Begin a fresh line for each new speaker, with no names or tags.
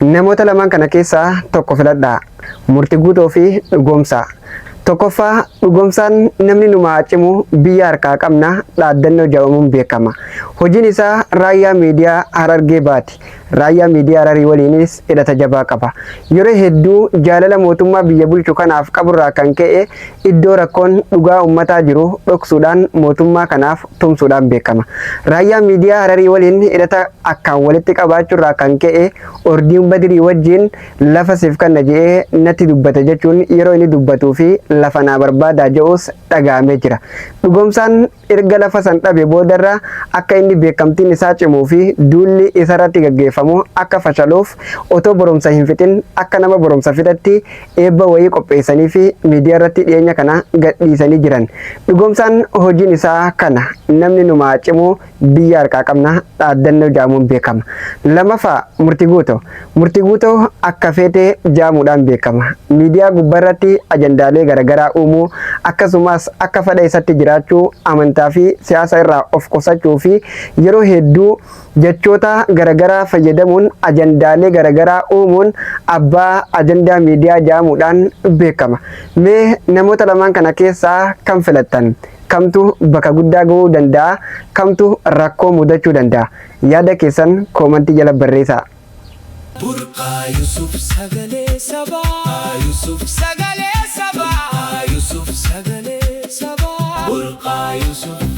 Namoota lamaan kana keessaa tokko filadhaa. Murtii guutuu fi dhugoomsaa. Tokkoffaa dhugoomsaan namni numaa cimu biyya harkaa qabna dhaaddannoo jedhamuun beekama. Hojiin isaa raayyaa miidiyaa Harargee baati. Raayyaa miidiyaa Hararii waliinis hidhata jabaa qaba. Yeroo hedduu jaalala mootummaa biyya bulchu kanaaf qaburraa kan ka'e iddoo rakkoon dhugaa uummataa jiru dhoksuudhaan mootummaa kanaaf tumsuudhaan beekama. Raayyaa miidiyaa Hararii waliin hidhata akkaan walitti qabaachuurraa kan ka'e Ordiin Badirii wajjin lafa siif kanna jedhee natti dubbata jechuun yeroo inni dubbatuu fi lafa naa barbaadaa jedhus dhagahamee jira. Dhugoomsaan erga lafa san dhabe boodarra akka inni beekamtiin isaa cimuu fi duulli isarratti gaggeeffamu akka fashaluuf otoo barumsa hin fixin akka nama barumsa fixatti eebba wayii qopheessanii fi miidiyaa irratti dhiyeenya kana gadhiisanii jiran. Dhugoomsaan hojiin isaa kana namni numaa cimu biyya harkaa qabna dhaaddannoo jedhamuun beekama. Lamaffaa Murtii Guutoo. Murtii Guutoo akka feetee jaamuudhaan beekama. Miidiyaa gubbaarratti ajandaalee garaagaraa uumuu akkasumas akka fedha isaatti jiraachuu amantaa fi siyaasa irraa of qusachuu fi yeroo hedduu jechoota garaagaraa fayyadamuun ajandaalee garaagaraa uumuun abbaa ajandaa miidiyaa jaamuudhaan beekama. Mee namoota lamaan kana keessaa kam filattan? Kamtu bakka guddaa ga'uu danda'a? Kamtu rakkoo mudachuu danda'a? Yaada keessan koomantii jala barreessaa. Burqaa Yusuf Sagalee Sabaa. Yusuf Sagalee Sabaa. Yusuf Sagalee Sabaa. Burqaa Yusuf.